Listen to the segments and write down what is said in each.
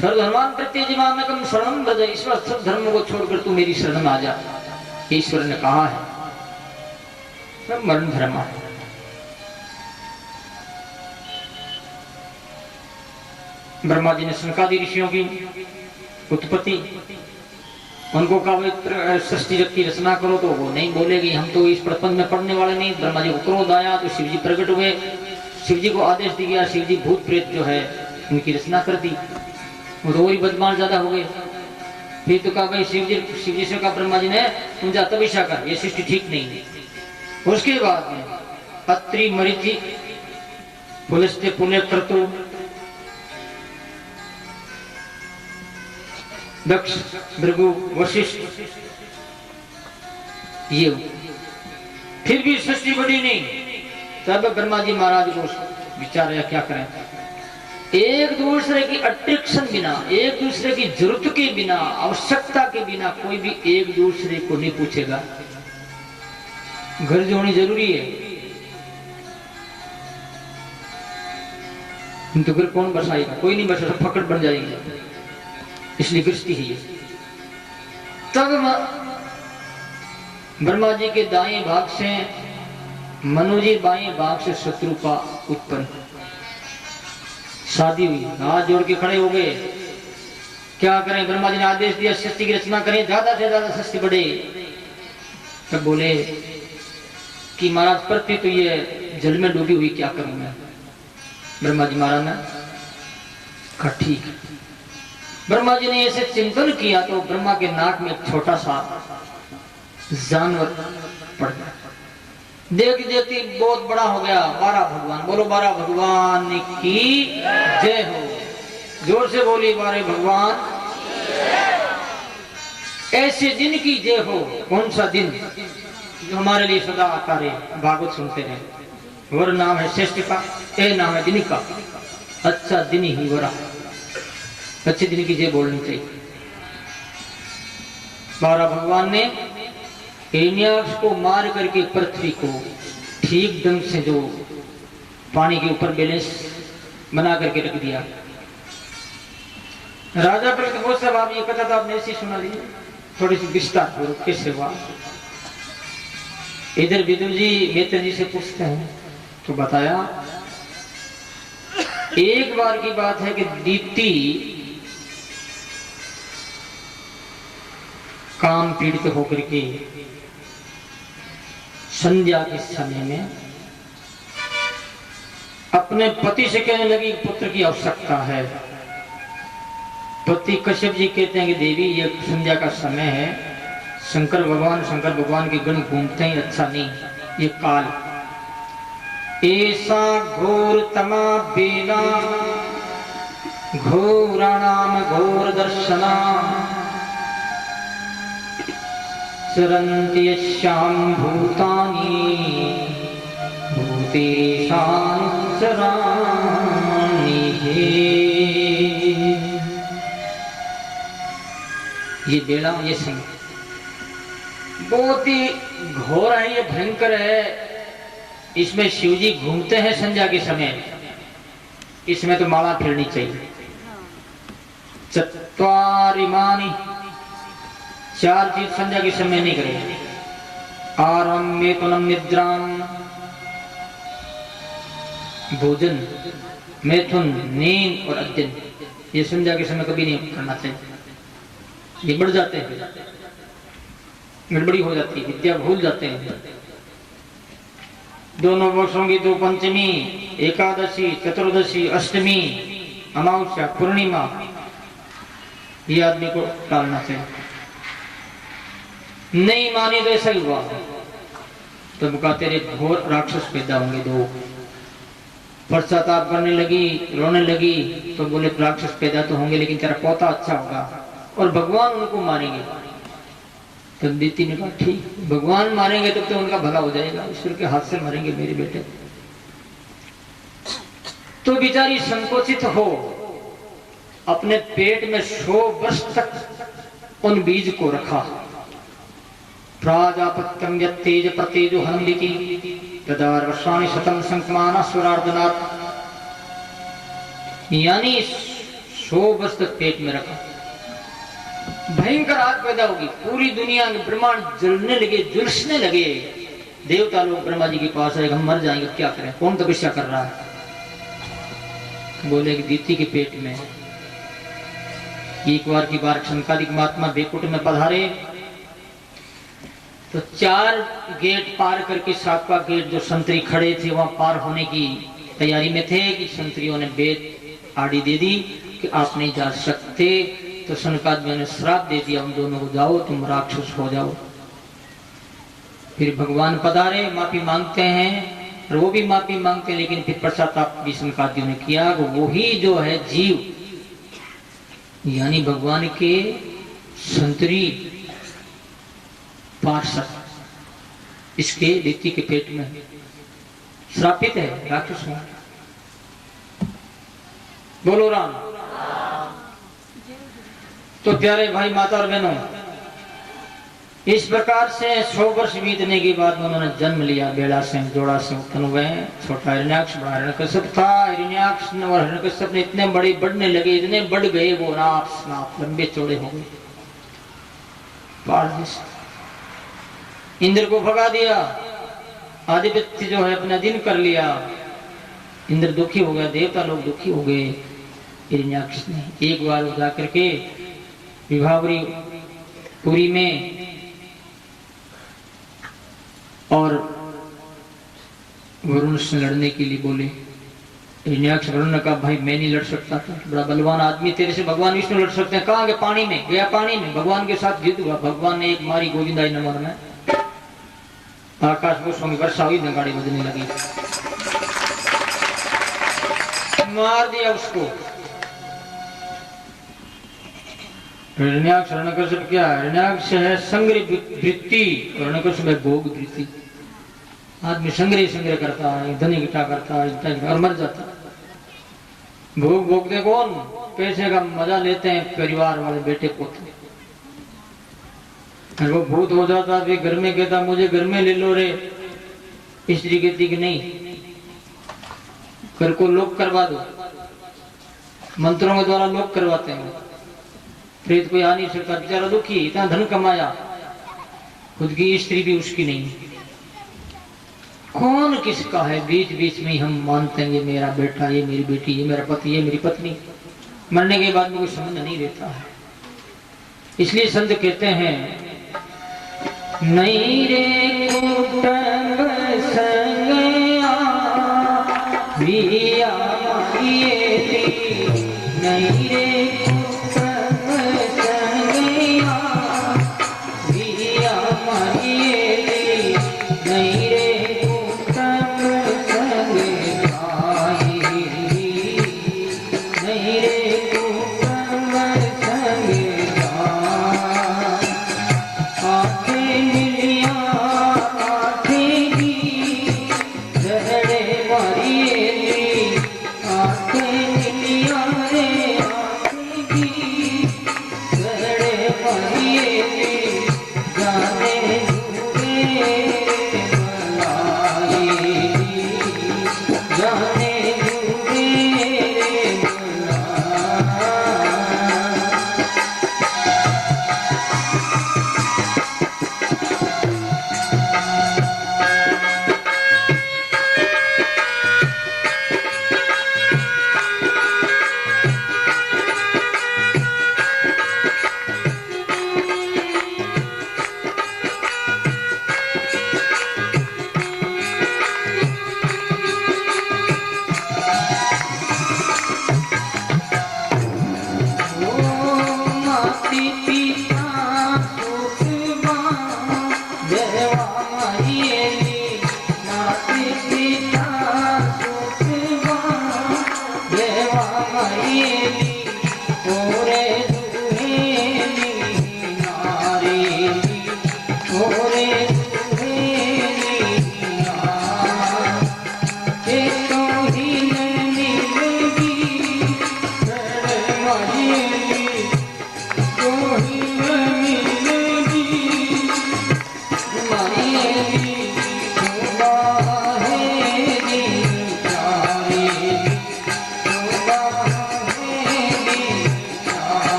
सर्वधर्मान प्रत्यजिमानकम शरणं व्रज, ईश्वर सब धर्म को छोड़कर तू मेरी शरण में आ जा। ईश्वर ने कहा है सब मरण धर्म है। ब्रह्मा जी ने सनकादि ऋषियों की उत्पत्ति, उनको कहा सृष्टि जगत की रचना करो, तो वो नहीं बोलेगी, हम तो इस प्रपंच में पढ़ने वाले नहीं। ब्रह्मा जी को क्रोध आया तो शिव जी प्रकट हुए, शिव जी को आदेश दिया गया, शिव जी भूत प्रेत जो है उनकी रचना कर दी। वो तो वही बदमाश ज्यादा हो गए। फिर तो कहा भाई शिव जी से कहा ब्रह्मा जी ने, तुम जा तपस्या कर, ये सृष्टि ठीक नहीं है। उसके बाद में अत्रि मरीचि पुलस्त्य पुण्य क्रतु दक्ष भृगु वशिष्ठ, ये फिर भी सृष्टि बड़ी नहीं। तब ब्रह्मा जी महाराज को विचार आया क्या करें। एक दूसरे की अट्रैक्शन बिना, एक दूसरे की जरूरत के बिना, आवश्यकता के बिना कोई भी एक दूसरे को नहीं पूछेगा। घर जो होनी जरूरी है, तो घर कौन बसाएगा, कोई नहीं बसा, फकड़ बन जाएगी, इसलिए गृहस्थी है। तब ब्रह्मा जी के दाएं भाग से मनु जी, बाएं भाग से शत्रुपा उत्पन्न, शादी हुई, हाथ जोड़ के खड़े हो गए। क्या करें, ब्रह्मा जी ने आदेश दिया सृष्टि की रचना करें, ज्यादा से ज्यादा सृष्टि बढ़े। तब बोले कि महाराज पृथ्वी तो ये जल में डूबी हुई, क्या करूं मैं। ब्रह्मा जी महाराज ने कहा ठीक। ब्रह्मा जी ने ऐसे चिंतन किया तो ब्रह्मा के नाक में एक छोटा सा जानवर पड़ गया। देख देती बहुत बड़ा हो गया। 12 भगवान, बोलो 12 भगवान की जय हो। जोर से बोली 12 भगवान। ऐसे दिन की जय हो। कौन सा दिन जो हमारे लिए सदा आता रहे, भागवत सुनते रहे। वर नाम है श्रेष्ठ का, ए नाम है दिन का। अच्छा दिन ही वरा, अच्छे दिन की जय बोलनी चाहिए। 12 भगवान ने हिरण्याक्ष को मार करके पृथ्वी को ठीक ढंग से जो पानी के ऊपर बैलेंस बना करके रख दिया। राजा पर साहब आप ये कथा तो आपने ऐसी सुना ली, थोड़ी सी विस्तार पूर्वक कैसे हुआ। इधर विदुर जी मित्र जी से पूछते हैं तो बताया एक बार की बात है कि दीप्ति काम पीड़ित होकर के संध्या के समय में अपने पति से कहने लगी पुत्र की आवश्यकता है। पति कश्यप जी कहते हैं कि देवी ये संध्या का समय है, शंकर भगवान के गण घूमते हैं, अच्छा नहीं ये काल। ऐसा घोर तमा बेला घोराणाम घोर दर्शना चरन्ति यस्यां भूतानि भूतेषां चराणि। ये बेला, ये समय बहुत ही घोर है, ये भयंकर है। इसमें शिवजी घूमते हैं संध्या के समय, इसमें तो माला फेरनी चाहिए। चत्वारिमानि, 4 चीज संध्या के समय नहीं करेंगे। आराम मेतुनम निद्राम, भोजन, मैथुन, नींद और अध्ययन, ये संध्या के समय कभी नहीं करना चाहिए। ये बढ़ जाते हैं, गड़बड़ी हो जाती है, विद्या भूल जाते हैं। दोनों वर्षों की 2 पंचमी, एकादशी, चतुर्दशी, अष्टमी, अमावस्या, पूर्णिमा, ये आदमी को टालना चाहिए। नहीं माने तो ऐसा ही हुआ। तब कहा तेरे घोर राक्षस पैदा होंगे 2। पश्चाताप करने लगी, रोने लगी, तो बोले राक्षस पैदा तो होंगे लेकिन तेरा पोता अच्छा होगा और भगवान उनको मारेंगे। तब दीति ने कहा ठीक, भगवान मारेंगे तब तो उनका भला हो जाएगा, ईश्वर के हाथ से मारेंगे मेरे बेटे। तो बेचारी संकोचित हो अपने पेट में 100 वर्ष तक उन बीज को रखा। प्राजापत्यम यत्तेज प्रतेजो हन्दिति तदा वर्षाणि शतं संकमाना स्वरार्धनात्, यानी 100 वर्ष तक पेट में रखा। भयंकर आग पैदा होगी, पूरी दुनिया के ब्रह्मांड जलने लगे, झुलसने लगे। देवता लोग ब्रह्मा जी के पास आए, हम मर जाएंगे, क्या करें, कौन तपस्या कर रहा है? बोले कि दीति के पेट में। एक बार की बार शंकादिक महात्मा बेकुट में पधारे तो 4 गेट पार करके 7वां गेट जो संतरी खड़े थे वहां पार होने की तैयारी में थे कि संतरियों ने बेद आड़ी दे दी कि आप नहीं जा सकते। तो शनकादियों ने श्राप दे दिया, उन दोनों को जाओ, तुम राक्षस हो जाओ। फिर भगवान पधारे, माफी मांगते हैं, और वो भी माफी मांगते हैं, लेकिन फिर पश्चाताप भी शनकादियों ने किया कि वही जो है जीव यानी भगवान के संतरी पार्षद इसके दीति के पेट में श्रापित है, राक्षस हो। बोलो राम। तो प्यारे भाई माता और बहनों, इस प्रकार से 100 वर्ष बीतने के बाद उन्होंने जन्म लिया। बेड़ा से जोड़ा से उत्पन्न हुए। छोटा हिरण्याक्ष, बड़ा हिरण्यकश्यप था। हिरण्याक्ष और हिरण्यकश्यप ने इतने बड़े बढ़ने लगे, इतने बढ़ गए, वो नाप लंबे चौड़े हो गए। इंद्र को भगा दिया, आदित्य जो है अपना दिन कर लिया। इंद्र दुखी हो गया, देवता लोग दुखी हो गए। हिरण्याक्ष ने एक बार जा करके विभावरी पुरी में और वरुण से लड़ने के लिए बोले। हिरण्याक्ष वरुण ने कहा, भाई मैं नहीं लड़ सकता, बड़ा बलवान आदमी, तेरे से भगवान विष्णु लड़ सकते हैं। कहाँ गए? पानी में गया, पानी में भगवान के साथ युद्ध हुआ। भगवान ने एक मारी, गोविंदाई नमन में आकाश पुष्पों की वर्षा हुई, नगाड़ी बजने लगी, मार दिया उसको। हिरण्याक्ष हिरण्यकश्यप क्या? हिरण्याक्ष है संग्रह वृत्ति, हिरण्यकश्यप है भोग वृत्ति। आदमी संग्रह करता है, धन इकट्ठा करता है और मर जाता है। भोग भोगते कौन? पैसे का मजा लेते हैं परिवार वाले, बेटे पोते। वो भूत हो जाता, फिर घर में कहता मुझे घर में ले लो रे। स्त्री कहती कि नहीं, घर को लॉक करवा दो। मंत्रों के द्वारा लॉक करवाते हैं। प्रेत कोई आ नहीं सकता, बेचारा दुखी, इतना धन कमाया, खुद की स्त्री भी उसकी नहीं। कौन किसका है? बीच बीच में हम मानते हैं ये मेरा बेटा, ये मेरी बेटी, ये मेरा पति, ये मेरी पत्नी। मरने के बाद में कोई संबंध नहीं रहता है। इसलिए संत कहते हैं, नहीं रे कुटुंब संगया बिया मारिए, नहीं रे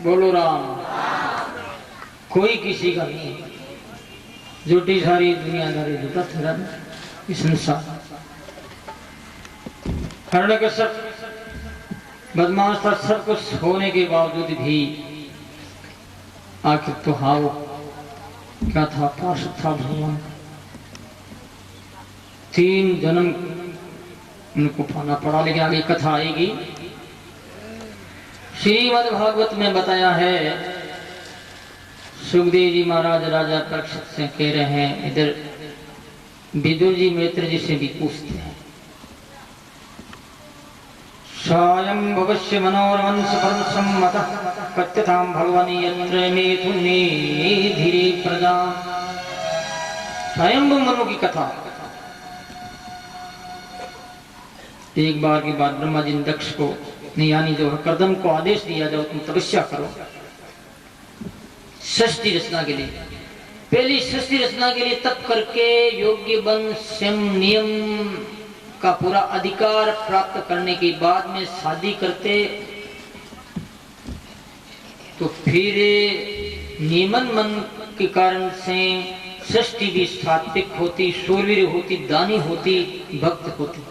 बोलो राम। कोई किसी का नहीं, झूठी सारी दुनियादारी झूठा था इस संसार। हिरण्यकश्यप बदमाश था, सब कुछ होने के बावजूद भी आखिर तो हाव क्या था, पार्षद था भगवान। 3 जन्म उनको पाना पड़ा, लेकिन आगे कथा आएगी। श्रीमद् भागवत में बताया है, सुखदेव जी महाराज राजा परीक्षित से कह रहे हैं, इधर विदुर जी मित्र जी से भी पूछते हैं। सायं भवस्य मनोरमंस परम सम्मतः कथ्यतां भगवनी यत्र मेथुने धीरे प्रजा। स्वयंभू मनु की कथा। एक बार के बाद ब्रह्मा जी ने दक्ष को, यानी जो कर्दम को आदेश दिया, जाओ तुम तपस्या करो सृष्टि रचना के लिए। पहली सृष्टि रचना के लिए तप करके योग्य बन स्वयं नियम का पूरा अधिकार प्राप्त करने के बाद में शादी करते, तो फिर नियमन मन के कारण से सृष्टि भी सात्विक होती, शूरवीर होती, दानी होती, भक्त होती।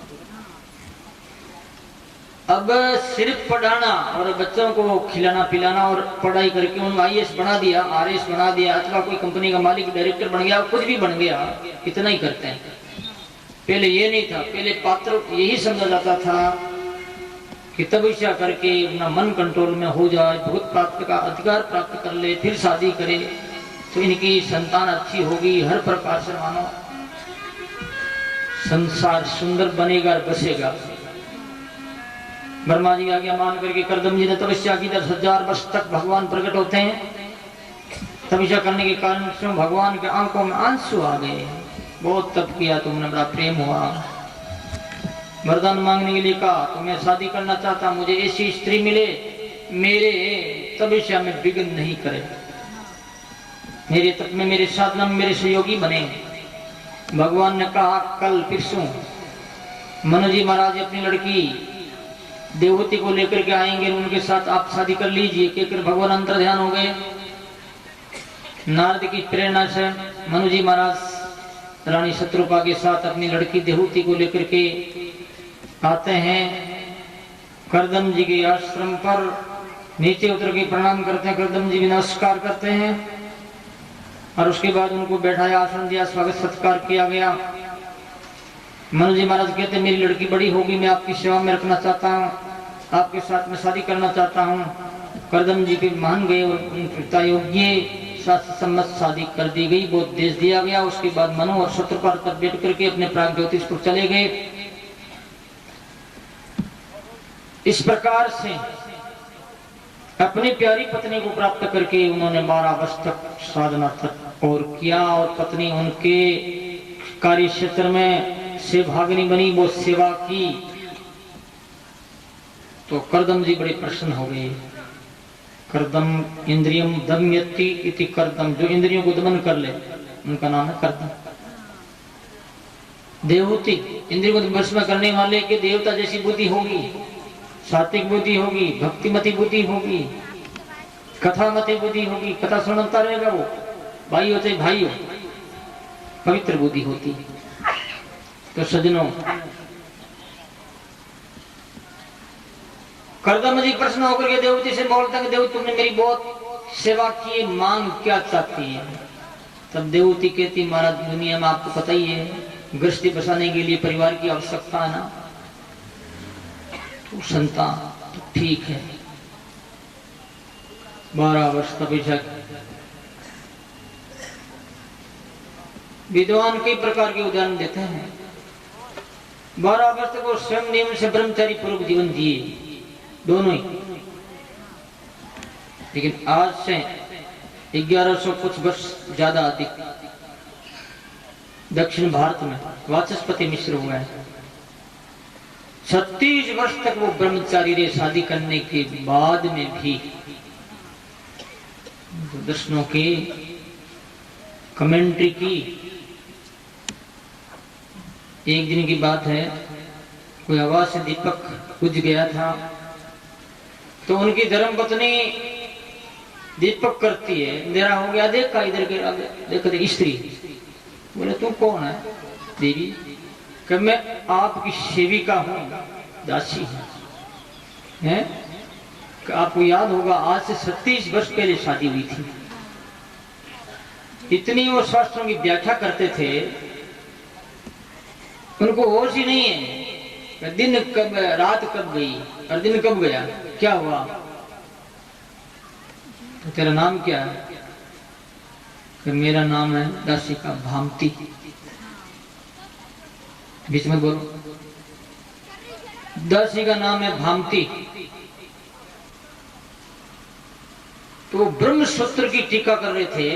अब सिर्फ पढ़ाना और बच्चों को खिलाना पिलाना और पढ़ाई करके उन्हें IAS बना दिया, RS बना दिया, अथवा कोई कंपनी का मालिक डायरेक्टर बन गया, कुछ भी बन गया, इतना ही करते हैं। पहले ये नहीं था। पहले पात्र यही समझा जाता था कि तपस्या करके अपना मन कंट्रोल में हो जाए, भूत प्राप्त का अधिकार प्राप्त कर ले, फिर शादी करे तो इनकी संतान अच्छी होगी, हर प्रकार से मानो संसार सुंदर बनेगा, बसेगा। ब्रह्मा जी आज्ञा मान करके कर्दम जी ने तपस्या की। 10,000 वर्ष तक भगवान प्रकट होते हैं। तपस्या करने के कारण से भगवान के आंखों में आंसू आ गए। बहुत तप किया तुमने, बड़ा प्रेम हुआ। वरदान मांगने के लिए कहा, तो मैं शादी करना चाहता, मुझे ऐसी स्त्री मिले मेरे तपस्या में विघ्न नहीं करे, मेरे तप में, मेरे साधना में मेरे सहयोगी बने। भगवान ने कहा, कल परसों मनु जी महाराज अपनी लड़की देवहूति को लेकर के आएंगे, उनके साथ आप शादी कर लीजिए। कहकर भगवान अंतर ध्यान हो गए। नारद की प्रेरणा से मनु जी महाराज रानी शत्रुपा के साथ अपनी लड़की देवहूति को लेकर के आते हैं। कर्दम जी के आश्रम पर नीचे उतर के प्रणाम करते हैं। कर्दम जी भी नमस्कार करते हैं और उसके बाद उनको बैठाया, आसन दिया, स्वागत सत्कार किया गया। मनु जी महाराज कहते हैं, मेरी लड़की बड़ी होगी, मैं आपकी सेवा में रखना चाहता हूँ, आपके साथ में शादी करना चाहता हूँ। कर्दम जी के मान गए और पिता योग्य सम्मत शादी कर दी गई, वो देश दिया गया। उसके बाद मनु और शत्रुपा पर बैठ करके अपने प्राग ज्योतिषपुर चले गए। इस प्रकार से अपनी प्यारी पत्नी को प्राप्त करके उन्होंने 12 वर्ष तक साधना तक और किया, और पत्नी उनके कार्य क्षेत्र में से भागनी बनी, वो सेवा की। तो कर्दम जी बड़े प्रसन्न हो गए। कर्दम इंद्रियम दमयति इति कर्दम, जो इंद्रियों को दमन कर ले उनका नाम है कर्दम। देवहूति इंद्रियों को वश में करने वाले के देवता जैसी बुद्धि होगी, सात्विक बुद्धि होगी, भक्तिमती बुद्धि होगी, कथामती बुद्धि होगी, कथा सुनता रहेगा वो, भाई हो चाहे भाई हो, पवित्र बुद्धि होती। तो सज्जनों, कर्दम जी प्रश्न होकर के देवती से बोलता है, देव तुमने मेरी बहुत सेवा की, मांग क्या चाहती है? तब देवती कहती, महाराज दुनिया में आपको पता ही है, गृहस्थी बसाने के लिए परिवार की आवश्यकता है ना, तो संतान तो ठीक है। 12 वर्ष तपस्या। विद्वान कई प्रकार के उदाहरण देते हैं। 12 वर्ष तक वो स्वयं नियम से ब्रह्मचारी पूर्वक जीवन जिए, दोनों ही। लेकिन आज से 1100 कुछ वर्ष ज्यादा अधिक दक्षिण भारत में वाचस्पति मिश्र हुआ है। 36 वर्ष तक वो ब्रह्मचारी रहे। शादी करने के बाद में भी दर्शनों की कमेंट्री की, एक दिन की बात है, कोई हवा से दीपक बुझ गया था, तो उनकी धर्मपत्नी दीपक करती है, अंधेरा हो गया, देखा इधर के देख स्त्री। बोले तू कौन है देवी? कि मैं आपकी सेविका हूं, दासी है। आपको याद होगा आज से 37 वर्ष पहले शादी हुई थी। इतनी वो शास्त्रों की व्याख्या करते थे, उनको होश ही नहीं है दिन कब रात कब गई और दिन कब गया, क्या हुआ। तो तेरा नाम क्या है? कि मेरा नाम है दासी का भामती। बीच में बोलो, दासी का नाम है भामती। तो ब्रह्म सूत्र की टीका कर रहे थे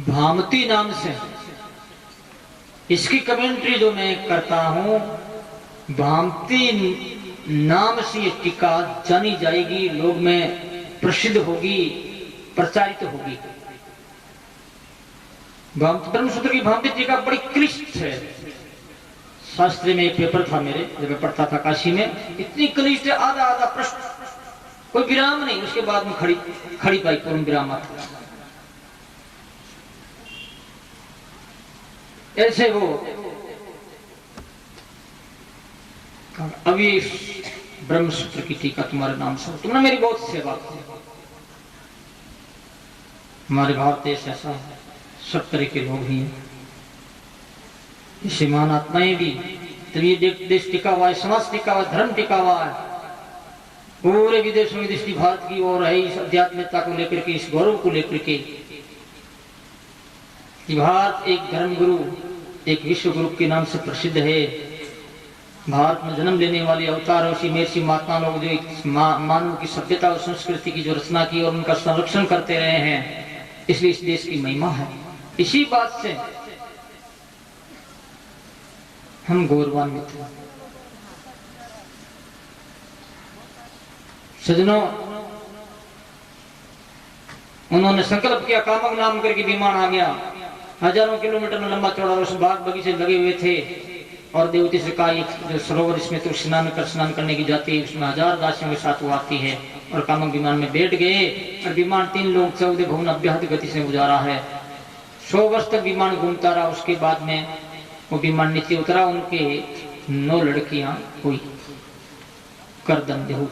भामती नाम से। इसकी कमेंट्री जो मैं करता हूं, भामती नाम से ये टीका जानी जाएगी, लोग में प्रसिद्ध होगी, प्रचारित होगी। ब्रह्म सूत्र की भामती टीका बड़ी क्लिष्ट है। शास्त्र में एक पेपर था मेरे, जब मैं पढ़ता था काशी में, इतनी क्लिष्ट है, आधा आधा प्रश्न, कोई विराम नहीं, उसके बाद में खड़ी पाई पूर्ण विराम आता। ऐसे वो अभी ब्रह्म सूत्र की टीका तुम्हारे नाम से, तुमने मेरी बहुत सेवा की। हमारे भारत देश ऐसा सब तरह के लोग ही हैं, मान आत्माएं भी। तो ये देश टिका हुआ है, समाज टिका हुआ है, धर्म टिका हुआ है। पूरे विदेशों की दृष्टि भारत की ओर है, इस अध्यात्मिकता को लेकर के, इस गौरव को लेकर के। भारत एक धर्म गुरु, एक विश्व गुरु के नाम से प्रसिद्ध है। भारत में जन्म लेने वाले अवतार ऋषि महर्षि महात्मा लोग जो मानव की सभ्यता और संस्कृति की जो रचना की और उनका संरक्षण करते रहे हैं, इसलिए इस देश की महिमा है। इसी बात से हम गौरवान्वित हैं। सजनों, उन्होंने संकल्प किया, कामक नाम करके विमान आ गया, हजारों किलोमीटर में लंबा चौड़ा, उसमें बाग बगीचे लगे हुए थे। और देवती से कहा, जो सरोवर इसमें तो स्नान करने की जाती है, उसमें 1000 दासियों के साथ वो आती है। और कामक विमान में बैठ गए और विमान 3 लोग 14 भवन अव्याहत गति से गुजारा है। 100 वर्ष तक विमान घूमता रहा। उसके बाद में वो विमान नीचे उतरा, उनके 9 लड़कियां हुई, करदम देहू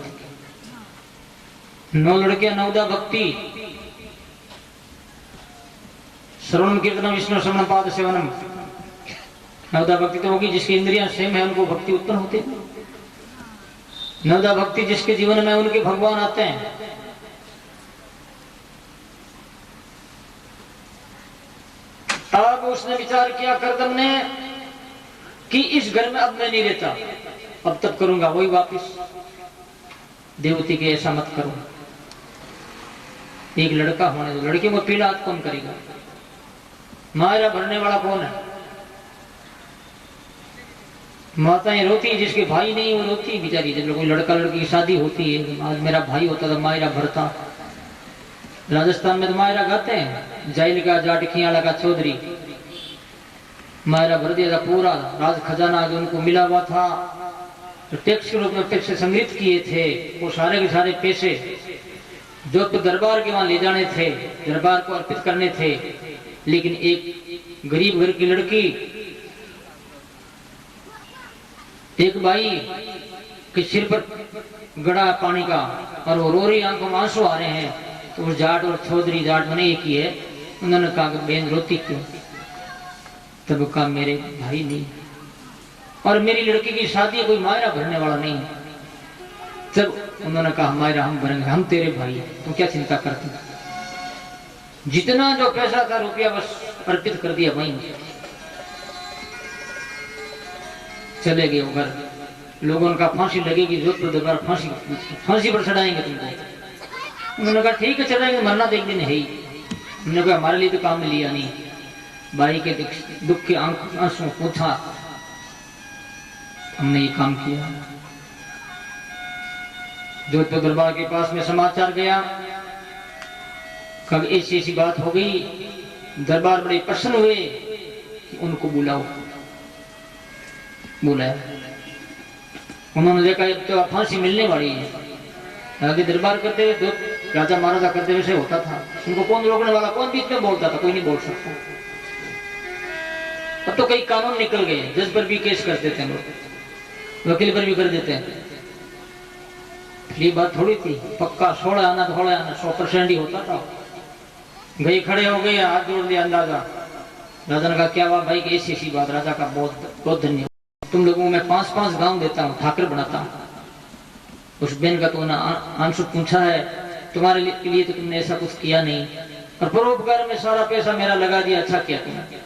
9 लड़कियां, नवदा भक्ति, श्रवण कीर्तनम विष्णु श्रवण पाद सेवनम। नवदा भक्ति तो होगी जिसकी इंद्रियां सेम है, उनको भक्ति उत्पन्न होती है। नवदा भक्ति जिसके जीवन में उनके भगवान आते हैं। अब उसने विचार किया करदम ने कि इस घर में अब मैं नहीं रहता, अब तब करूंगा वही वापिस। देवती के ऐसा मत करो, एक लड़का होने दो, लड़के को पीला हाथ कौन करेगा, मायरा भरने वाला कौन है। माताएं रोती, जिसके भाई नहीं वो रोती बेचारी। जब कोई लड़का लड़की की शादी होती है, आज मेरा भाई होता तो मायरा भरता। राजस्थान में तो मायरा गाते हैं, जाइल का जाटखिया लगा चौधरी, मायरा भर दिया था। पूरा राज खजाना जो उनको मिला हुआ था, तो टैक्स के रूप में पैसे संग्रहित किए थे, वो सारे के सारे पैसे जो तो दरबार के वहां ले जाने थे, दरबार को अर्पित करने थे। लेकिन एक गरीब घर की लड़की, एक बाई के सिर पर गड़ा पानी का और वो रो रही, आंखों में आंसू आ रहे हैं। तो उस जाट और चौधरी, जाट मैंने एक ही है, उन्होंने कहा कि बहन रोती क्यों? तब कहा मेरे भाई नहीं और मेरी लड़की की शादी कोई मायरा भरने वाला नहीं। तब उन्होंने कहा मायरा हम भरेंगे, हम तेरे भाई, तो क्या चिंता करते। जितना जो पैसा था, रुपया बस अर्पित कर दिया वहीं, चले गए घर। लोगों का फांसी लगेगी, जोधपुर दरबार फांसी पर चढ़ाएंगे तुमको। उन्होंने कहा ठीक है चढ़ाएंगे, मरना तो एक दिन है ही। उन्होंने कहा हमारे लिए तो काम लिया नहीं। भाई के दुख के आंसू पूछा, हमने ये काम किया। जोधपुर दरबार के पास में समाचार गया, कब ऐसी ऐसी बात हो गई। दरबार बड़े प्रसन्न हुए, उनको बुलाओ। बुलाया, उन्होंने देखा अब तो फांसी मिलने वाली है। आगे दरबार करते हुए राजा महाराजा करते वैसे होता था, उनको कौन रोकने वाला, कौन बीच में बोलता था, कोई नहीं बोल सकता। अब तो कई कानून निकल गए, जज पर भी केस कर देते हैं लोग, वकील पर भी कर देते हैं। ये बात थोड़ी थी, पक्का 16 आना 100% ही होता था। गए खड़े हो गए, हाथ जोड़ दिया अंदाजा। राजा ने कहा क्या हुआ भाई, कि ऐसी बात। राजा का बहुत बहुत धन्यवाद, तुम लोगों को मैं 5-5 गांव देता हूँ, ठाकर बनाता हूँ। उस बेन का तो ना आंसू पूछा है, तुम्हारे लिए तो तुमने ऐसा कुछ किया नहीं, और परोपकार में सारा पैसा मेरा लगा दिया, अच्छा किया तुमने।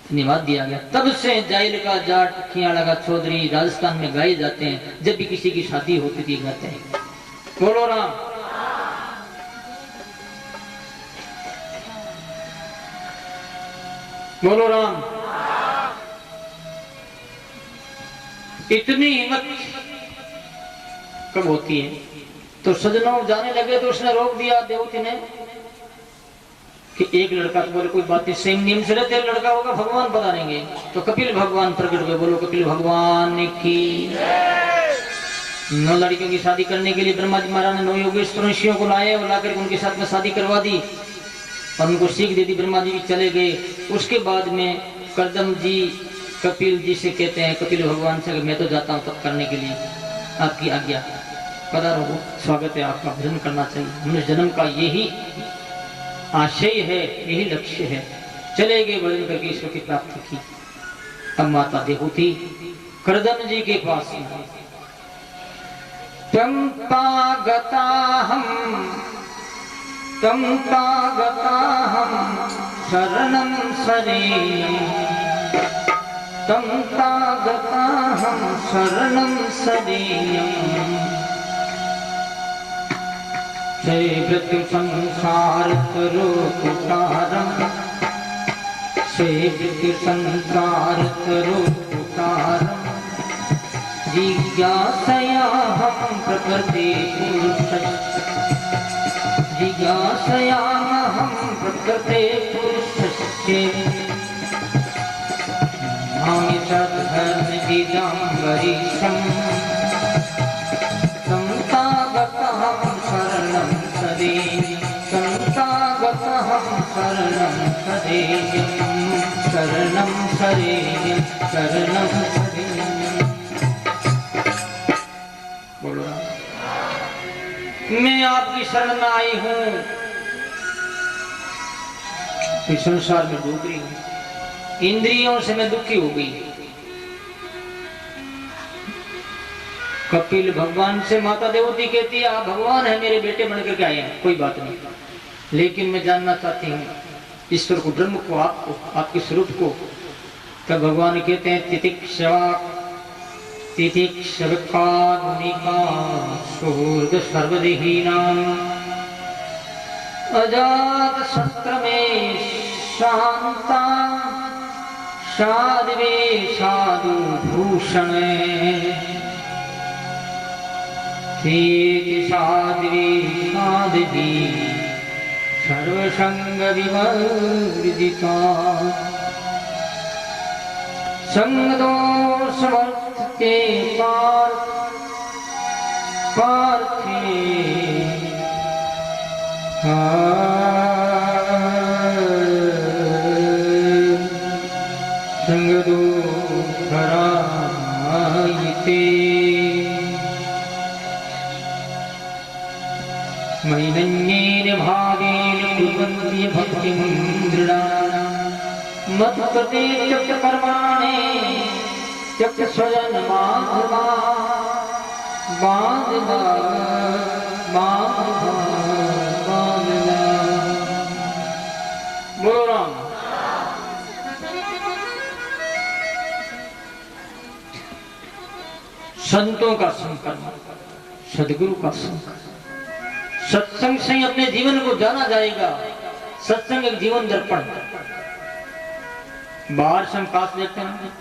धन्यवाद दिया गया। तब से जाइल का जाट खियाड़ा का चौधरी राजस्थान में गाए जाते हैं, जब भी किसी की शादी होती थी गाते हैं। बोलो राम। बोलो राम। इतनी हिम्मत कब होती है? तो सजनों जाने लगे तो उसने रोक दिया देवती ने कि एक लड़का, तो बोले कोई बात नहीं, सेम नियम से रहते, लड़का होगा भगवान बता देंगे। तो कपिल भगवान प्रकट हुए। बोलो कपिल भगवान की। 9 लड़कियों की शादी करने के लिए ब्रह्मा जी महाराज ने 9 योगेश्वर ऋषियों को लाए और लाकर उनके साथ में शादी करवा दी और उनको सीख दे दी। ब्रह्मा जी भी चले गए। उसके बाद में करदम जी कपिल जी से कहते हैं, कपिल भगवान से, मैं तो जाता हूँ तब करने के लिए, आपकी आज्ञा। पधारो, स्वागत है आपका, भजन करना चाहिए। मनुष्य जन्म का यही आशय है, यही लक्ष्य है। चले गए, भजन करके ईश्वर की प्राप्ति की। तब माता देवहूति करदम जी के पास तंपागताहं शरणं सरेयं, तंपागताहं शरणं सरेयं। सेवृत संसार तरोपुकारं, सेवृत संसार तरोपुकारं। जिज्ञासयाहं प्रकृते पुरुषस्य, जिज्ञासयामहं प्रकृते पुरुषस्य। मामि सद्धर्मविदां वरिष्ठं, संतागतहं शरणं सरेयं, संतागतहं शरणं सरेयं, शरणं सरेयं, शरणं सरेयं। बोलो मैं आपकी शरण में आई हूं, इस संसार में डूब रही हूं, इंद्रियों से मैं दुखी हो गई। कपिल भगवान से माता देवती कहती है, आप भगवान है, मेरे बेटे बनकर के आए हैं, कोई बात नहीं, लेकिन मैं जानना चाहती हूँ ईश्वर को, ब्रह्म को, आपको, आपके स्वरूप को। तब भगवान कहते हैं, तितिक्षवकारुणिका सुहृद सर्वदेहिनां, अजात शस्त्र में शांता, साध्वे साधु भूषण। साध्वी साध्वी सर्वसंग विवर्जिता, संगदोष वर्तते पार्थे। संगदोष हरायते। मैनन्येन भावेन कुर्वन्ति भक्तिं दृढां, मत्कृते त्यक्त कर्माणि त्यक्त स्वजन माधवा, बांधवा बांधवा बांधवा। बोलो राम। संतों का संग करना, सदगुरु का संग, सत्संग से ही अपने जीवन को जाना जाएगा। सत्संग एक जीवन दर्पण। बाहर से हम पास देखते हैं,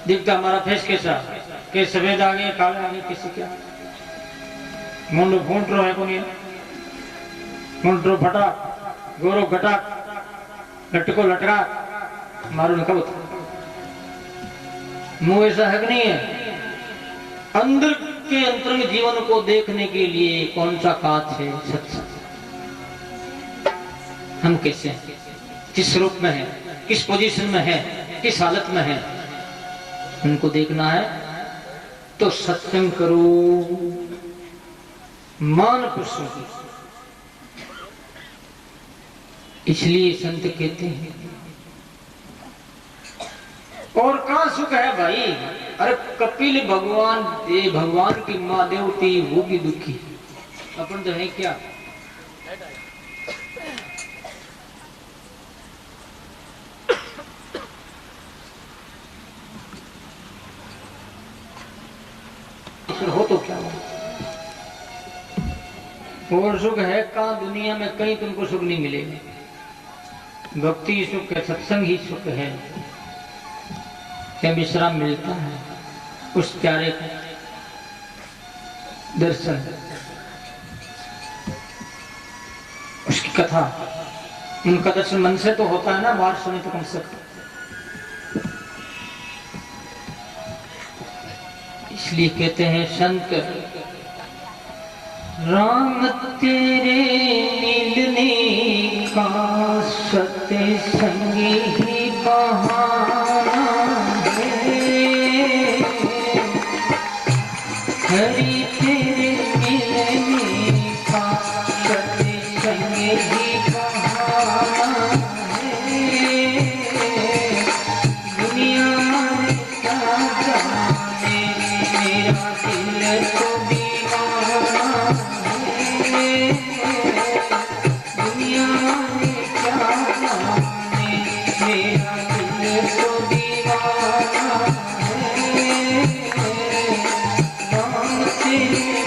दिखता हमारा फेस कैसा, के सफेद आ गए, काले आ गए, किसी क्या मुंडो फूंटरो है, कोनी मुंडरो फटा, गोरो घटा, लटको लटका, मारो ने कब मुंह ऐसा है कि नहीं है? अंदर के अंतरंग जीवन को देखने के लिए कौन सा कांच है? सत्संग। हम कैसे हैं, किस रूप में है, किस पोजीशन में है, किस हालत में है, उनको देखना है। तो सत्संग करो मान पुरुषों की। इसलिए संत कहते हैं और कहां सुख है भाई? अरे कपिल भगवान दे, भगवान की मां देवती वो भी दुखी, अपन तो है क्या? हो तो क्या हो? और सुख है कहां दुनिया में? कहीं तुमको सुख नहीं मिलेगा। भक्ति सुख है, सत्संग ही सुख है। क्या विश्राम मिलता है उस प्यारे दर्शन, उसकी कथा, उनका दर्शन मन से तो होता है ना, बाहर सुने तो कम से कम। इसलिए कहते हैं संत, राम तेरे मिलने का सत्संगी ही बहाना है, हरि तेरे मिलने का सत्संगी ही बहाना है, दुनिया में क्या जाने मेरा दिल तो दीवाना है, दुनिया में क्या जाने मेरा दिल तो दीवाना है, राम तेरे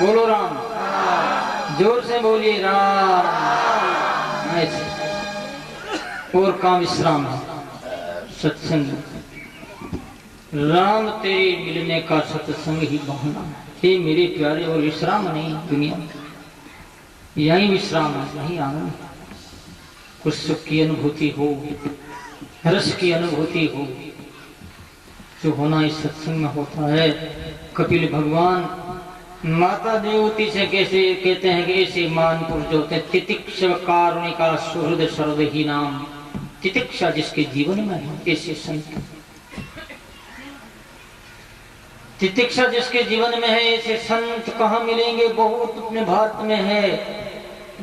बोलो राम, जोर से बोलिए राम। और काम विश्राम है, सत्संग। राम तेरे मिलने का सत्संग ही बहाना है। हे मेरे प्यारे, और विश्राम नहीं दुनिया में, यही विश्राम है, यही आनंद। कुछ सुख की अनुभूति हो, रस की अनुभूति हो, जो होना इस सत्संग में होता है। कपिल भगवान माता देवती से कैसे कहते हैं कि ऐसे मान पुरुष जो होते हैं, तितिक्ष कारुणिका सुहृद सर्व ही नाम। तितिक्षा जिसके जीवन में है ऐसे संत, तितिक्षा जिसके जीवन में है ऐसे संत कहाँ मिलेंगे? बहुत अपने भारत में है,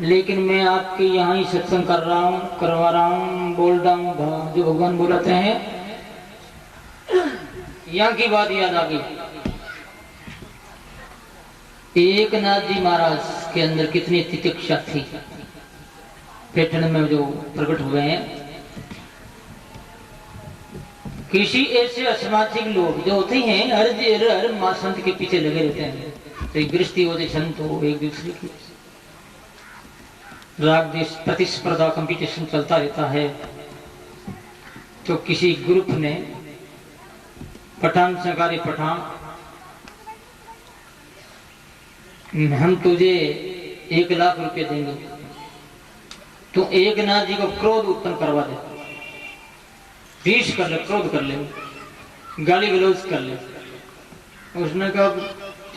लेकिन मैं आपके यहाँ ही सत्संग कर रहा हूँ, करवा रहा हूँ, बोल रहा हूँ। जो भगवान बोलते हैं, यहाँ की बात याद आ गई। एक नाथ जी महाराज के अंदर कितनी तितिक्षा थी, पैठण में जो प्रकट हुए हैं। किसी ऐसे असामाजिक लोग जो होते हैं हर मां संत के पीछे लगे रहते हैं, तो एक गृहस्थी होते संत हो, एक दूसरे की राग देश प्रतिस्पर्धा कंपटीशन चलता रहता है। तो किसी ग्रुप ने पठान सरकारी पठान, हम तुझे 1 लाख रुपए देंगे, तो एक नाथ जी को क्रोध उत्पन्न करवा दे, रीश कर ले, क्रोध कर ले, गाली गलौज कर ले। उसने कहा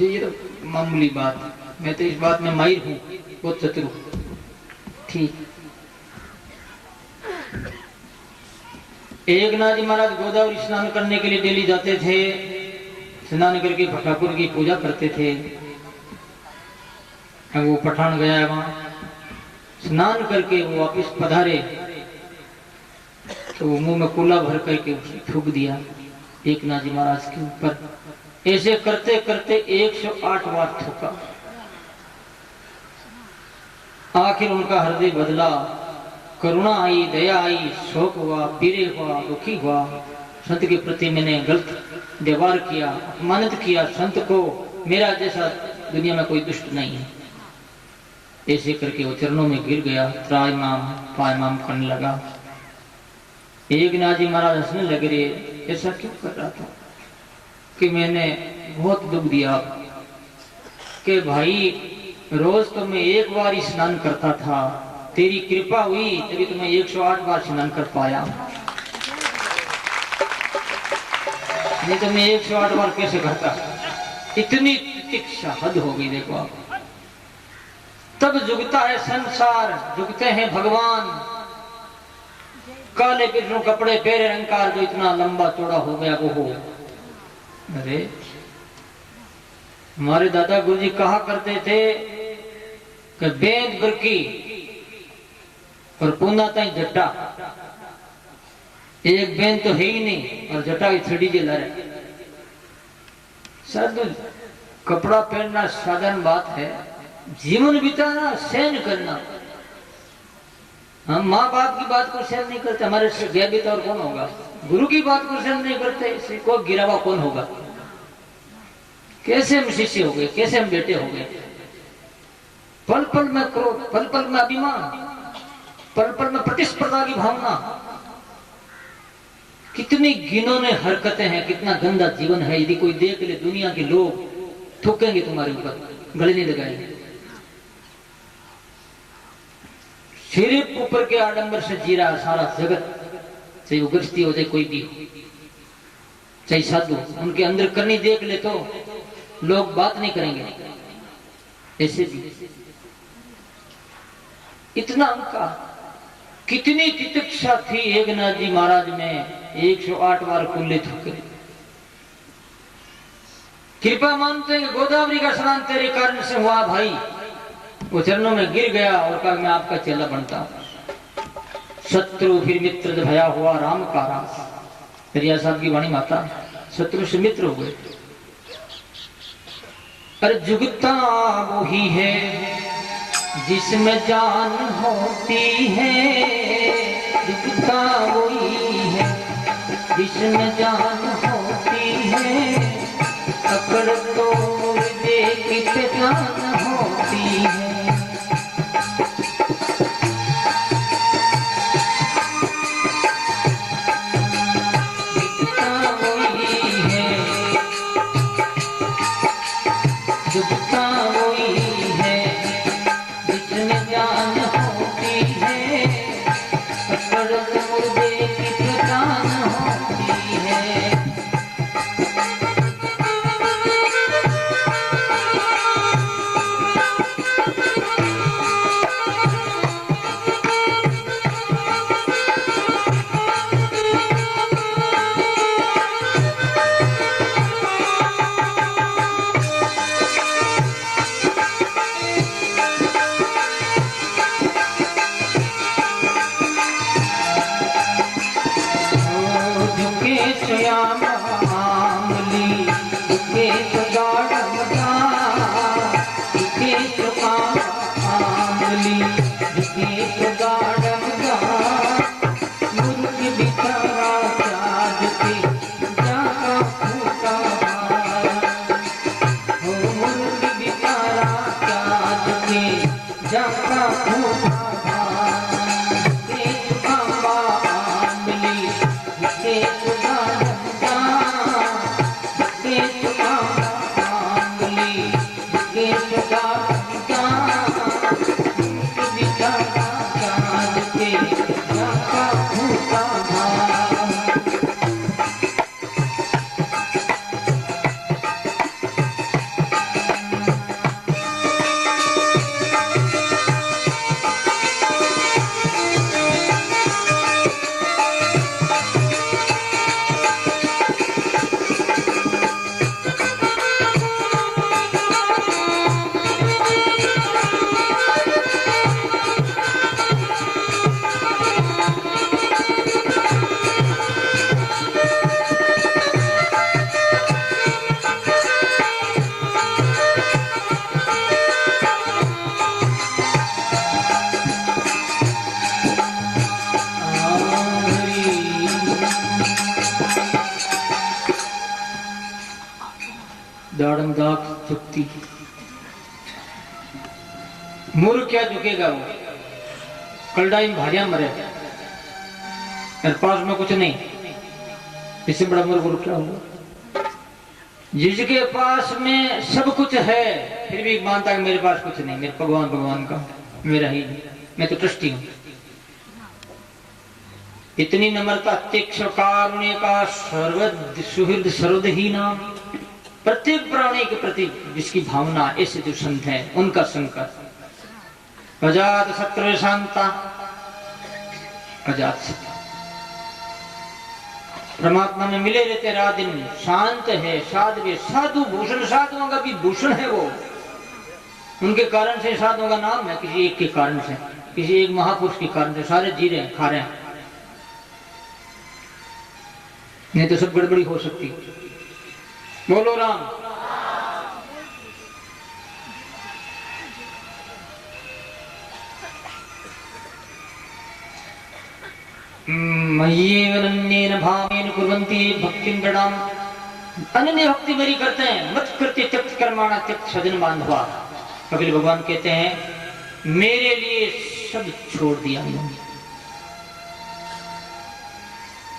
ये तो मामूली बात है, मैं तो इस बात में माहिर हूँ, बहुत चतुर हूँ। ठीक। एक नाथ जी महाराज गोदावरी स्नान करने के लिए डेली जाते थे, स्नान करके ठाकुर की पूजा करते थे। अब वो पठान गया वहां, स्नान करके वो वापिस पधारे, तो मुंह में कूला भर करके थूक दिया एक नाथ जी महाराज के ऊपर। ऐसे करते करते 108 बार थूका। आखिर उनका हृदय बदला, करुणा आई, दया आई, शोक हुआ, पीड़े हुआ, दुखी हुआ। संत के प्रति मैंने गलत व्यवहार किया, अपमानित किया संत को, मेरा जैसा दुनिया में कोई दुष्ट नहीं है। ऐसे करके वो चरणों में गिर गया, त्रायमाम पायमाम करने लगा। एक नाथ जी महाराज हंसने लग रहे, ऐसा क्यों कर रहा था कि मैंने बहुत दुख दिया कि भाई रोज तो मैं 1 बार ही स्नान करता था, तेरी कृपा हुई तभी तो मैं 108 बार स्नान कर पाया, नहीं तो मैं 108 बार कैसे करता। इतनी तितिक्षा, हद हो गई। देखो आप, तब जुगता है संसार, जुगते हैं भगवान। काले कृष्ण कपड़े पहरे अहंकार जो इतना लंबा चौड़ा हो गया वो हो। अरे हमारे दादा गुरुजी कहा करते थे कि बेद बरकी और पूना ताई जट्टा, एक बेन तो है ही नहीं और जटा की छड़ी जे लारे। सर कपड़ा पहनना साधारण बात है, जीवन बिताना, सहन करना। हम माँ बाप की बात को सहन नहीं करते, हमारे से गैबित और कौन होगा? गुरु की बात को सहन नहीं करते, इससे को गिरावा कौन होगा? कैसे हम शिष्य हो गए, कैसे हम बेटे हो गए? पल पल में क्रोध, पल पल में अभिमान, पल पल में प्रतिस्पर्धा की भावना। कितनी घिनौनी हरकतें हैं, कितना गंदा जीवन है। यदि कोई देख ले, दुनिया के लोग थूकेंगे तुम्हारे ऊपर, गले नहीं लगाएंगे। सिर्फ ऊपर के आडंबर से जी रहा सारा जगत, चाहे वो गृहस्थी हो, चाहे कोई भी हो, चाहे साधु, उनके अंदर करनी देख ले तो लोग बात नहीं करेंगे। ऐसे भी इतना उनका, कितनी तितिक्षा थी एक नाथ जी महाराज में, 108 बार कुल्ले थूके। कृपा मानते हैं गोदावरी का स्नान तेरे कारण से हुआ भाई। वो चरणों में गिर गया और कहा मैं आपका चेला बनता हूं। शत्रु फिर मित्र भया हुआ राम का रास। दरिया साहब की वाणी माता, शत्रु से मित्र हो गए। अरे जुगता वही है जिसमें जान होती है, जुगता वही है जिसमें जान होती है। अकड़ तो मुर्दे कित जान होती है। दुखता वही है जिसमें जान होती है, पर मुर्दे की तो जान होती है। दाड़म दाग झुकती, मुर क्या झुकेगा वो, कलडाई भारिया मरे, मेरे पास में कुछ नहीं, इससे बड़ा मुर क्या होगा। जिसके पास में सब कुछ है फिर भी मानता कि मेरे पास कुछ नहीं, मेरे भगवान का मेरा ही, मैं तो ट्रस्टी हूं। इतनी नम्रता, तीक्ष्ण कारुण्य का सर्वद सुहृद सर्वदही नाम, प्रत्येक प्राणी के प्रति जिसकी भावना, ऐसे जो संत है उनका संकट। अजात शत्रु शांता, अजात शत्रु परमात्मा में मिले रहते रात दिन, शांत है, साधु साधु भूषण, साधुओं का भी भूषण है वो। उनके कारण से साधुओं का नाम है, किसी एक के कारण से, किसी एक महापुरुष के कारण से सारे जी रहे हैं, खा रहे हैं, नहीं तो सब गड़बड़ी हो सकती। बोलो राम। मय्येवनन्येन भावेन कुर्वन्ति भक्तिं दृढाम्, अनन्य भक्ति मेरी करते हैं, मत कृत्य त्यक्त कर्माणा त्यक्त स्वजन बांधवा। कपिल भगवान कहते हैं मेरे लिए सब छोड़ दिया इन्होंने,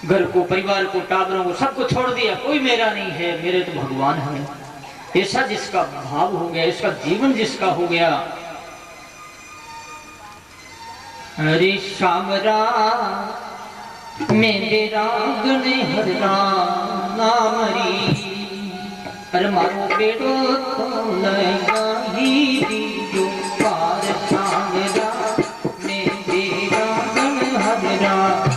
घर को, परिवार को, टाबरों को, सबको छोड़ दिया, कोई मेरा नहीं है, मेरे तो भगवान है। ऐसा जिसका भाव हो गया, इसका जीवन जिसका हो गया, हरे श्याम राम मेरे राग ने हर राम नामरी, अरे मारो बेटो तो लगा ही जो पार श्याम राम मेरे राग ने हर राम।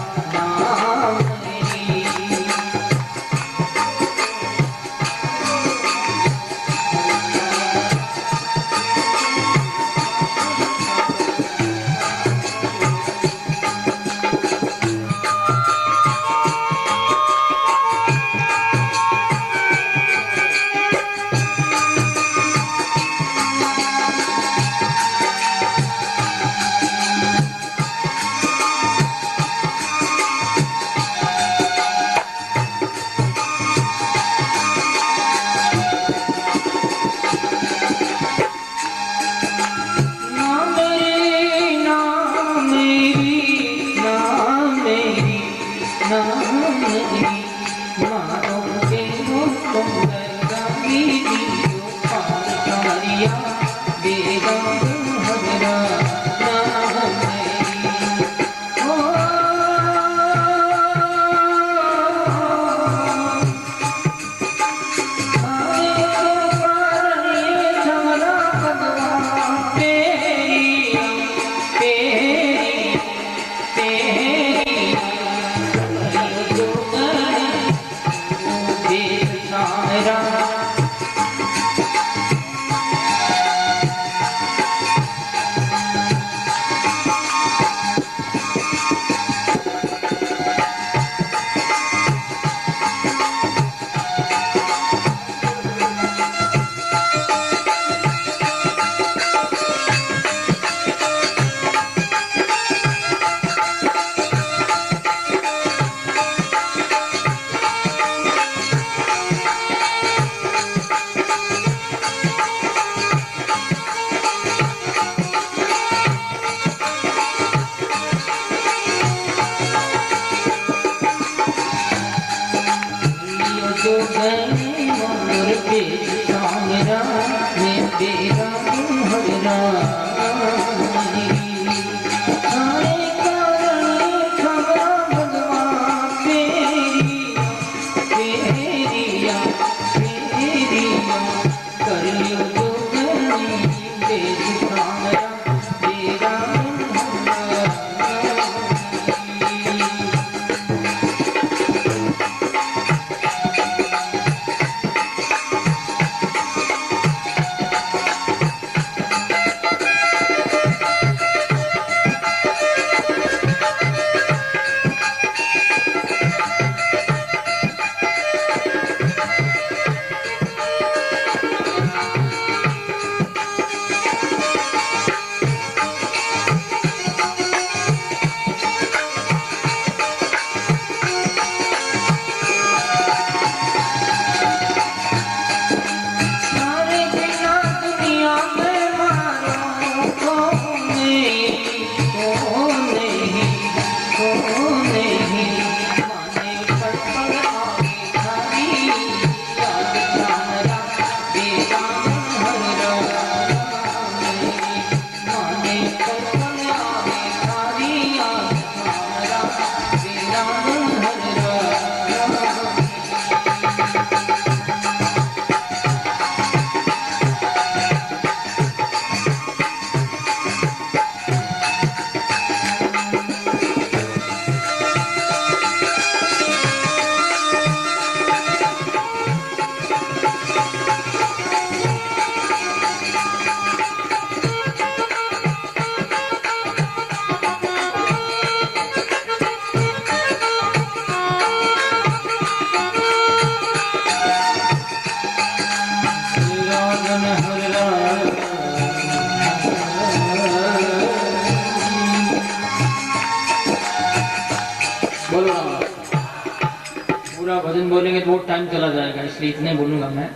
पूरा भजन बोलेंगे तो बहुत टाइम चला जाएगा, इसलिए इतने बोलूंगा मैं।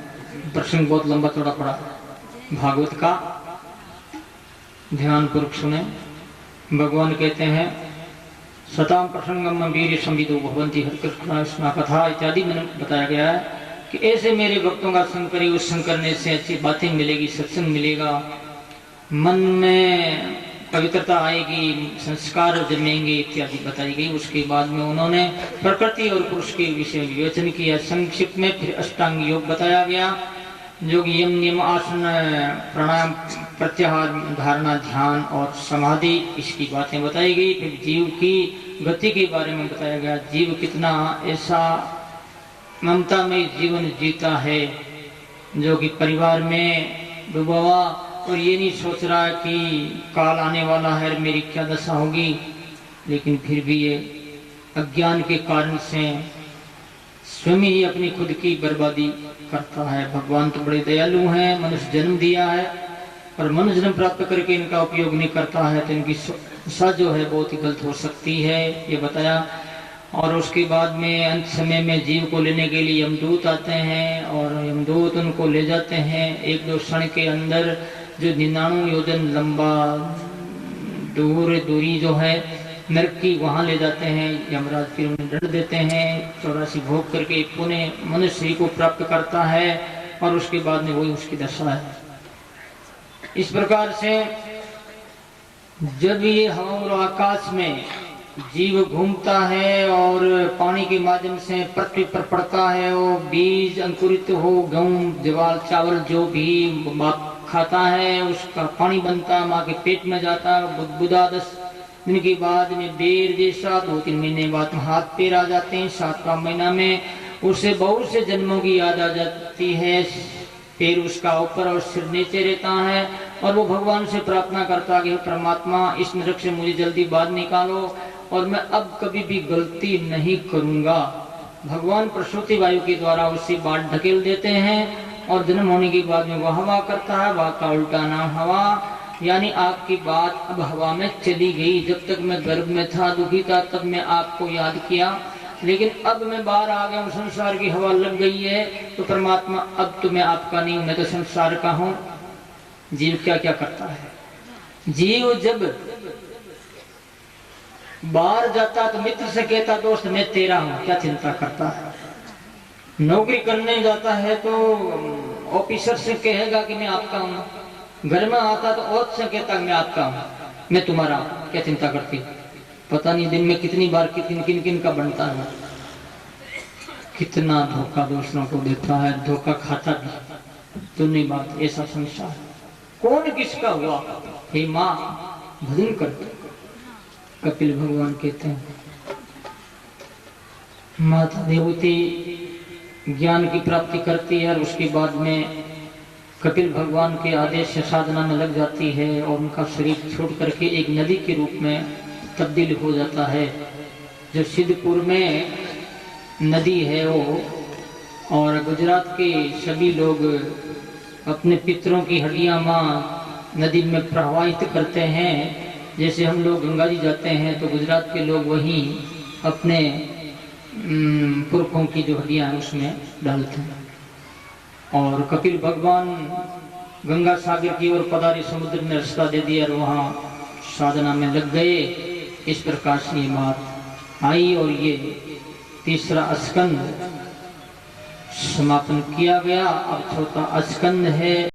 प्रसंग बहुत लंबा चौड़ा पड़ा भागवत का, ध्यान पूर्वक सुने। भगवान कहते हैं सताम प्रसंगम वीर संविदो भवंती हरिकृष्ण कथा इत्यादि में बताया गया है कि ऐसे मेरे भक्तों का संग करे, उस संग करने से अच्छी बातें मिलेगी, सत्संग मिलेगा, मन में पवित्रता आएगी, संस्कार जमेंगे इत्यादि बताई गई। उसके बाद में उन्होंने प्रकृति और पुरुष के विषय में विवेचन किया। संक्षिप्त में फिर अष्टांग योग बताया गया, जो कि यम नियम आसन प्राणायाम प्रत्याहार धारणा ध्यान और समाधि, इसकी बातें बताई गई। फिर जीव की गति के बारे में बताया गया, जीव कितना ऐसा ममता में जीवन जीता है जो कि परिवार में डूबा हुआ और ये नहीं सोच रहा है कि काल आने वाला है, मेरी क्या दशा होगी, लेकिन फिर भी ये अज्ञान के कारण से स्वयं ही अपनी खुद की बर्बादी करता है। भगवान तो बड़े दयालु हैं, मनुष्य जन्म दिया है और मनुष्य जन्म प्राप्त करके इनका उपयोग नहीं करता है तो इनकी दशा जो है बहुत ही गलत हो सकती है, ये बताया। और उसके बाद में अंत समय में जीव को लेने के लिए यमदूत आते हैं और यमदूत उनको ले जाते हैं एक दो क्षण के अंदर, जो 99 योजन लंबा दूरी जो है नरक की, वहां ले जाते हैं। यमराज फिर उन्हें दंड देते हैं, 84 भोग करके पुनः मनुष्य को प्राप्त करता है और उसके बाद में वही उसकी दशा है। इस प्रकार से जब ये हवा और आकाश में जीव घूमता है और पानी के माध्यम से पृथ्वी पर पड़ता है, वो बीज अंकुरित हो, गेहूं ज्वार चावल जो भी खाता है उसका पानी बनता, माँ के पेट में जाता, बुदा 10 दिन के बाद में बेर जैसा, 2-3 महीने बाद हाथ पैर आ जाते हैं, 7वां महीना में उसे बहुत से जन्मों की याद आ जाती है। पैर उसका ऊपर और सिर नीचे रहता है और वो भगवान से प्रार्थना करता कि परमात्मा इस नरक से मुझे जल्दी बाहर निकालो और मैं अब कभी भी गलती नहीं करूंगा। भगवान प्रसूति वायु के द्वारा उससे बाहर ढकेल देते हैं और जन्म होने के बाद में वह हवा करता है। वह का उल्टा नाम हवा, यानी आपकी बात अब हवा में चली गई। जब तक मैं गर्भ में था, दुखी था, तब मैं आपको याद किया, लेकिन अब मैं बाहर आ गया हूँ, संसार की हवा लग गई है, तो परमात्मा अब तो मैं आपका नहीं हूं, मैं तो संसार का हूं। जीव क्या क्या करता है, जीव जब बाहर जाता तो मित्र से कहता दोस्त मैं तेरा हूं, क्या चिंता करता है। नौकरी करने जाता है तो ऑफिसर से कहेगा कि मैं आपका हूं। घर में आता तो औरत से कहता मैं आपका हूं, मैं तुम्हारा हूं, क्या चिंता करती। पता नहीं दिन में कितनी बार किन किन का बनता है, कितना धोखा दूसरों को देता है, धोखा खाता भी तो नहीं बात। ऐसा संसार कौन किसका हुआ। हे माँ भजन करते, कपिल भगवान कहते हैं माता देवती ज्ञान की प्राप्ति करती है और उसके बाद में कपिल भगवान के आदेश से साधना में लग जाती है और उनका शरीर छोड़ करके एक नदी के रूप में तब्दील हो जाता है। जो सिद्धपुर में नदी है वो, और गुजरात के सभी लोग अपने पितरों की हड्डियां माँ नदी में प्रवाहित करते हैं। जैसे हम लोग गंगा जी जाते हैं तो गुजरात के लोग वहीं अपने पुरखों की जो हड्डियां हैं उसमें डालते हैं। और कपिल भगवान गंगा सागर की ओर पधारे, समुद्र ने रास्ता दे दिया और वहाँ साधना में लग गए। इस प्रकार से ये बात आई और ये तीसरा स्कंद समापन किया गया। अब चौथा स्कंद है